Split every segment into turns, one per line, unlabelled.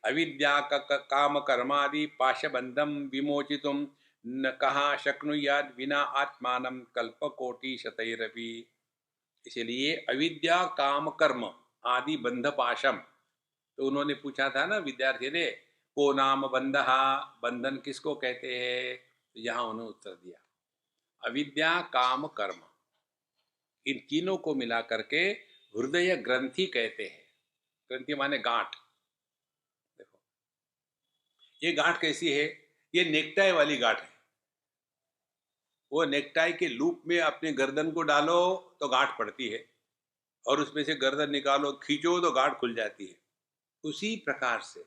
अविद्या काम कर्मादि पाशबंधम विमोचितुम न कहाँ शक्नुयाद विना आत्मानं कल्पकोटि शतैरपि। इसलिए अविद्या काम कर्म आदि बंध पाशम, तो उन्होंने पूछा था ना विद्यार्थी ने, को नाम बंधहा, बंधन किसको कहते हैं? तो यहाँ उन्होंने उत्तर दिया अविद्या काम कर्म, इन तीनों को मिला करके हृदय ग्रंथि कहते हैं। ग्रंथि माने गांठ। देखो ये गांठ कैसी है, ये नेकटाई वाली गांठ है। वो नेकटाई के लूप में अपने गर्दन को डालो तो गांठ पड़ती है, और उसमें से गर्दन निकालो खींचो तो गांठ खुल जाती है। उसी प्रकार से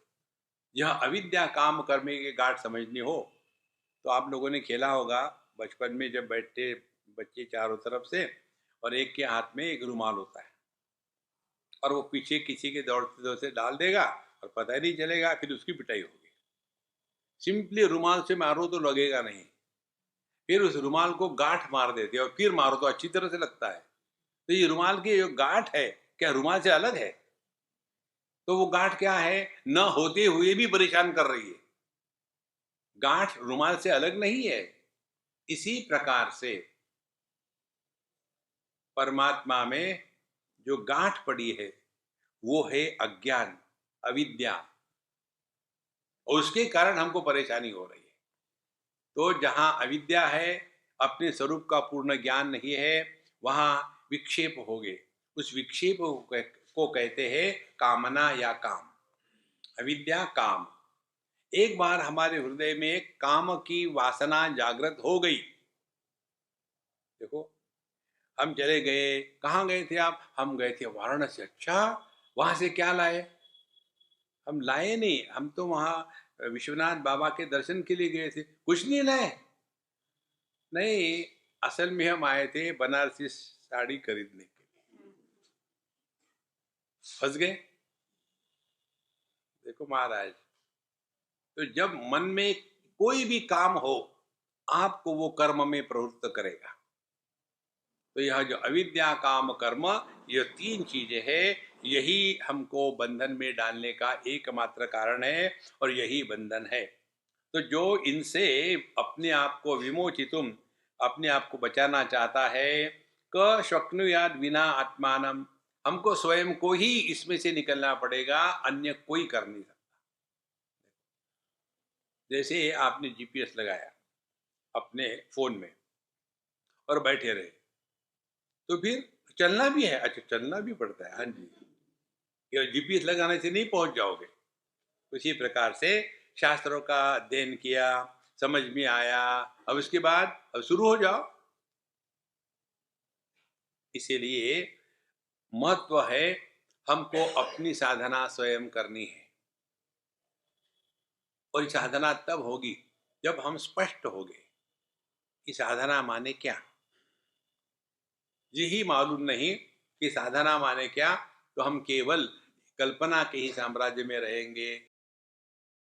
यह अविद्या काम कर्म की गांठ समझनी हो तो आप लोगों ने खेला होगा बचपन में, जब बैठते बच्चे चारों तरफ से और एक के हाथ में एक रुमाल होता है, और वो पीछे किसी के दौड़ते दौड़ते डाल देगा और पता ही नहीं चलेगा, फिर उसकी पिटाई होगी। सिंपली रुमाल से मारो तो लगेगा नहीं, फिर उस रुमाल को गांठ मार देते और फिर मारो तो अच्छी तरह से लगता है। तो ये रुमाल की जो गांठ है, क्या रुमाल से अलग है? तो वो गांठ क्या है, न होते हुए भी परेशान कर रही है। गांठ रुमाल से अलग नहीं है। इसी प्रकार से परमात्मा में जो गांठ पड़ी है वो है अज्ञान, अविद्या, और उसके कारण हमको परेशानी हो रही है। तो जहां अविद्या है, अपने स्वरूप का पूर्ण ज्ञान नहीं है, वहां विक्षेप हो गए। उस विक्षेप को कहते हैं कामना या काम। अविद्या काम। एक बार हमारे हृदय में काम की वासना जागृत हो गई, देखो हम चले गए, कहाँ गए थे आप? हम गए थे वाराणसी। अच्छा, वहां से क्या लाए? हम लाए नहीं, हम तो वहां विश्वनाथ बाबा के दर्शन के लिए गए थे, कुछ नहीं लाए। नहीं, असल में हम आए थे बनारसी साड़ी खरीदने के लिए। फंस गए। देखो महाराज, तो जब मन में कोई भी काम हो, आपको वो कर्म में प्रवृत्त करेगा। तो यह जो अविद्या काम कर्म, ये तीन चीजें हैं, यही हमको बंधन में डालने का एकमात्र कारण है, और यही बंधन है। तो जो इनसे अपने आप को विमोचितुम, अपने आप को बचाना चाहता है, क शक्नुयाद विना आत्मानम, हमको स्वयं को ही इसमें से निकलना पड़ेगा, अन्य कोई कर नहीं सकता। जैसे आपने जीपीएस लगाया अपने फोन में और बैठे रहे, तो फिर चलना भी है। अच्छा, चलना भी पड़ता है, हाँ जी, ये जीपीएस लगाने से नहीं पहुंच जाओगे। उसी प्रकार से शास्त्रों का अध्ययन किया, समझ में आया, अब उसके बाद अब शुरू हो जाओ। इसीलिए महत्व है, हमको अपनी साधना स्वयं करनी है, और साधना तब होगी जब हम स्पष्ट हो गए कि साधना माने क्या। यही मालूम नहीं कि साधना माने क्या, तो हम केवल कल्पना के ही साम्राज्य में रहेंगे,